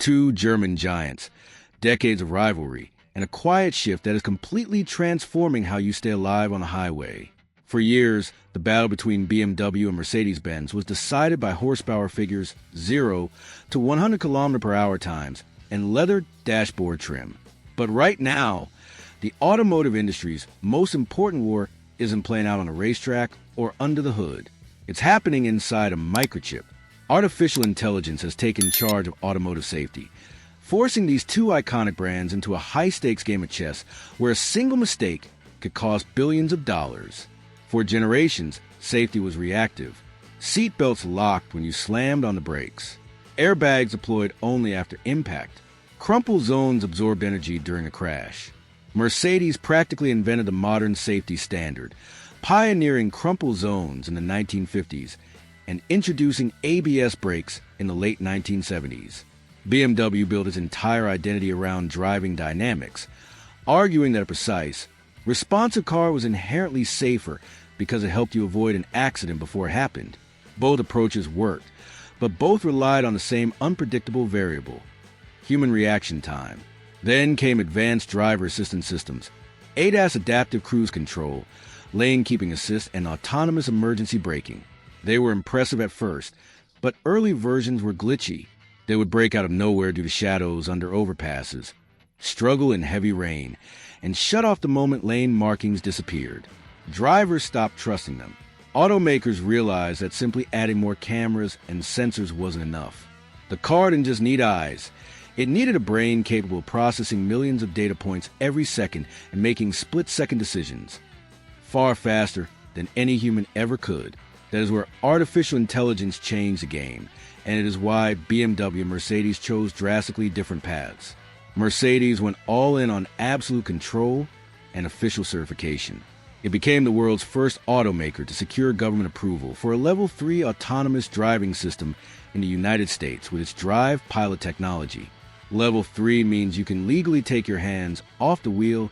Two German giants, decades of rivalry, and a quiet shift that is completely transforming how you stay alive on the highway. For years, the battle between BMW and Mercedes-Benz was decided by horsepower figures 0 to 100 km/h times and leather dashboard trim. But right now, the automotive industry's most important war isn't playing out on a racetrack or under the hood. It's happening inside a microchip. Artificial intelligence has taken charge of automotive safety, forcing these two iconic brands into a high-stakes game of chess where a single mistake could cost billions of dollars. For generations, safety was reactive. Seatbelts locked when you slammed on the brakes. Airbags deployed only after impact. Crumple zones absorbed energy during a crash. Mercedes practically invented the modern safety standard, pioneering crumple zones in the 1950s and introducing ABS brakes in the late 1970s. BMW built its entire identity around driving dynamics, arguing that a precise, responsive car was inherently safer because it helped you avoid an accident before it happened. Both approaches worked, but both relied on the same unpredictable variable: human reaction time. Then came advanced driver assistance systems, ADAS adaptive cruise control, lane keeping assist, and autonomous emergency braking. They were impressive at first, but early versions were glitchy. They would break out of nowhere due to shadows under overpasses, struggle in heavy rain, and shut off the moment lane markings disappeared. Drivers stopped trusting them. Automakers realized that simply adding more cameras and sensors wasn't enough. The car didn't just need eyes. It needed a brain capable of processing millions of data points every second and making split-second decisions, far faster than any human ever could. That is where artificial intelligence changed the game, and it is why BMW and Mercedes chose drastically different paths. Mercedes went all in on absolute control and official certification. It became the world's first automaker to secure government approval for a Level 3 autonomous driving system in the United States with its Drive Pilot technology. Level 3 means you can legally take your hands off the wheel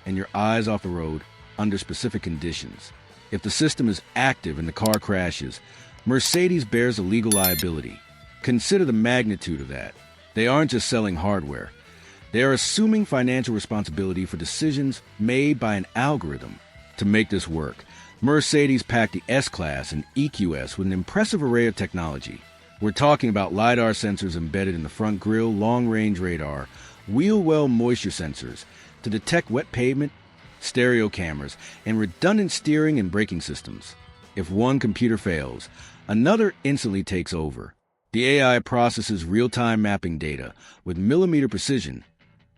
and your eyes off the road under specific conditions. If the system is active and the car crashes, Mercedes bears a legal liability. Consider the magnitude of that. They aren't just selling hardware. They are assuming financial responsibility for decisions made by an algorithm. To make this work, Mercedes packed the S-Class and EQS with an impressive array of technology. We're talking about LiDAR sensors embedded in the front grille, long-range radar, wheel well moisture sensors to detect wet pavement, stereo cameras, and redundant steering and braking systems. If one computer fails, another instantly takes over. The AI processes real-time mapping data with millimeter precision,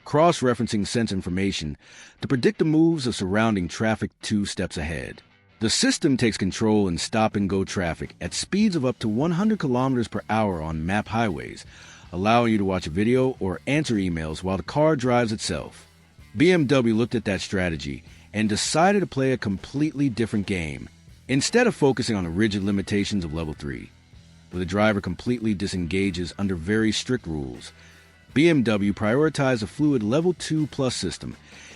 cross-referencing sense information to predict the moves of surrounding traffic 2 steps ahead. The system takes control in stop-and-go traffic at speeds of up to 100 km/h on map highways, allowing you to watch a video or answer emails while the car drives itself. BMW looked at that strategy and decided to play a completely different game. Instead of focusing on the rigid limitations of Level 3, where the driver completely disengages under very strict rules, BMW prioritized a fluid Level 2 Plus system,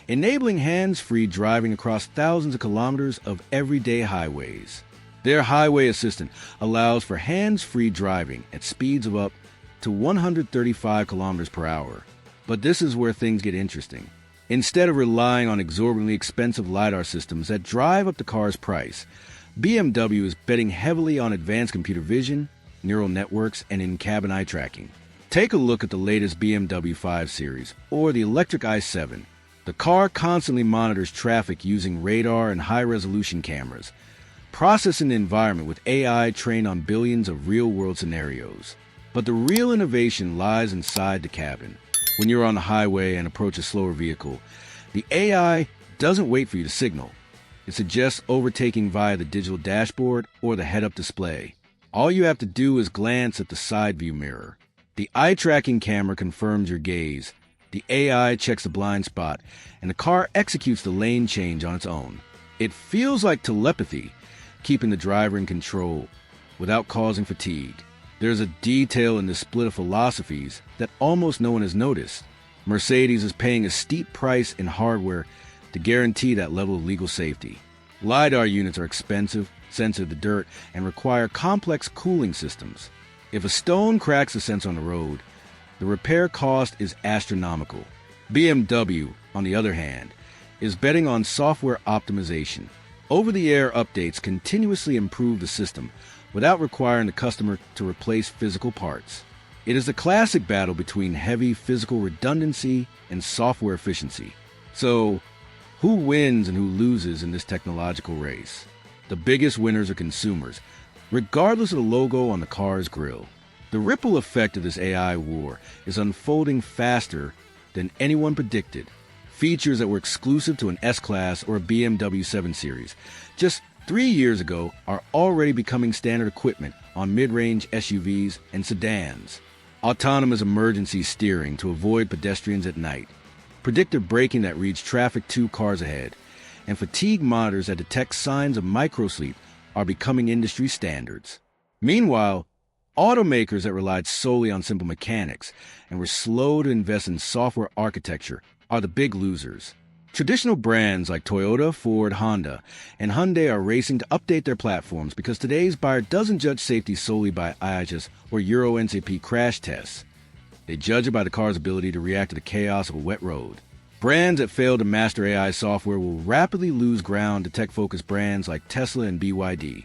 enabling hands-free driving across thousands of kilometers of everyday highways. Their Highway Assistant allows for hands-free driving at speeds of up to 135 km/h. But this is where things get interesting. Instead of relying on exorbitantly expensive LiDAR systems that drive up the car's price, BMW is betting heavily on advanced computer vision, neural networks, and in-cabin eye tracking. Take a look at the latest BMW 5 Series, or the electric i7. The car constantly monitors traffic using radar and high-resolution cameras, processing the environment with AI trained on billions of real-world scenarios. But the real innovation lies inside the cabin. When you're on the highway and approach a slower vehicle, the AI doesn't wait for you to signal. It suggests overtaking via the digital dashboard or the head-up display. All you have to do is glance at the side view mirror. The eye-tracking camera confirms your gaze. The AI checks the blind spot, and the car executes the lane change on its own. It feels like telepathy, keeping the driver in control without causing fatigue. There's a detail in this split of philosophies that almost no one has noticed. Mercedes is paying a steep price in hardware to guarantee that level of legal safety. LiDAR units are expensive, sensitive to dirt, and require complex cooling systems. If a stone cracks the sensor on the road, the repair cost is astronomical. BMW, on the other hand, is betting on software optimization. Over-the-air updates continuously improve the system without requiring the customer to replace physical parts. It is a classic battle between heavy physical redundancy and software efficiency. So, who wins and who loses in this technological race? The biggest winners are consumers, regardless of the logo on the car's grille. The ripple effect of this AI war is unfolding faster than anyone predicted. Features that were exclusive to an S-Class or a BMW 7 Series just 3 years ago are already becoming standard equipment on mid-range SUVs and sedans. Autonomous emergency steering to avoid pedestrians at night, predictive braking that reads traffic 2 cars ahead, and fatigue monitors that detect signs of microsleep are becoming industry standards. Meanwhile, automakers that relied solely on simple mechanics and were slow to invest in software architecture are the big losers. Traditional brands like Toyota, Ford, Honda, and Hyundai are racing to update their platforms because today's buyer doesn't judge safety solely by IHS or Euro NCAP crash tests. They judge it by the car's ability to react to the chaos of a wet road. Brands that fail to master AI software will rapidly lose ground to tech-focused brands like Tesla and BYD,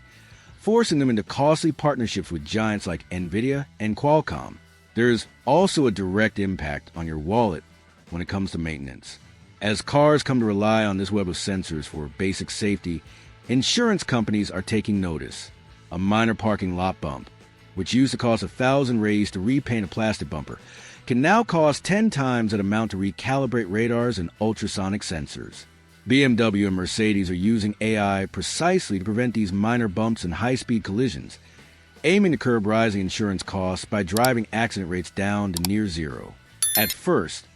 forcing them into costly partnerships with giants like NVIDIA and Qualcomm. There's also a direct impact on your wallet when it comes to maintenance. As cars come to rely on this web of sensors for basic safety, insurance companies are taking notice. A minor parking lot bump, which used to cost $1,000 to repaint a plastic bumper, can now cost 10 times that amount to recalibrate radars and ultrasonic sensors. BMW and Mercedes are using AI precisely to prevent these minor bumps and high-speed collisions, aiming to curb rising insurance costs by driving accident rates down to near zero. At first,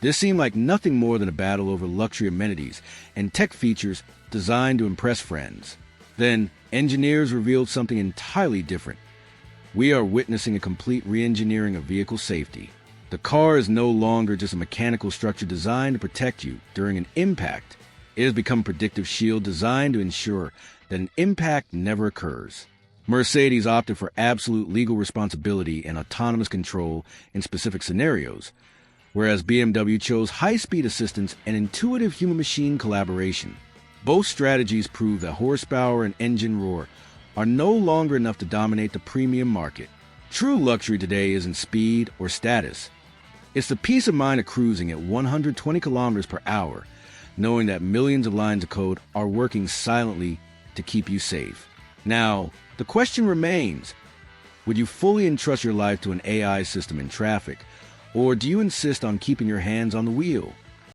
this seemed like nothing more than a battle over luxury amenities and tech features designed to impress friends. Then, engineers revealed something entirely different. We are witnessing a complete re-engineering of vehicle safety. The car is no longer just a mechanical structure designed to protect you during an impact. It has become a predictive shield designed to ensure that an impact never occurs. Mercedes opted for absolute legal responsibility and autonomous control in specific scenarios, whereas BMW chose high-speed assistance and intuitive human-machine collaboration. Both strategies prove that horsepower and engine roar are no longer enough to dominate the premium market. True luxury today isn't speed or status. It's the peace of mind of cruising at 120 kilometers per hour, knowing that millions of lines of code are working silently to keep you safe. Now, the question remains, would you fully entrust your life to an AI system in traffic, or do you insist on keeping your hands on the wheel?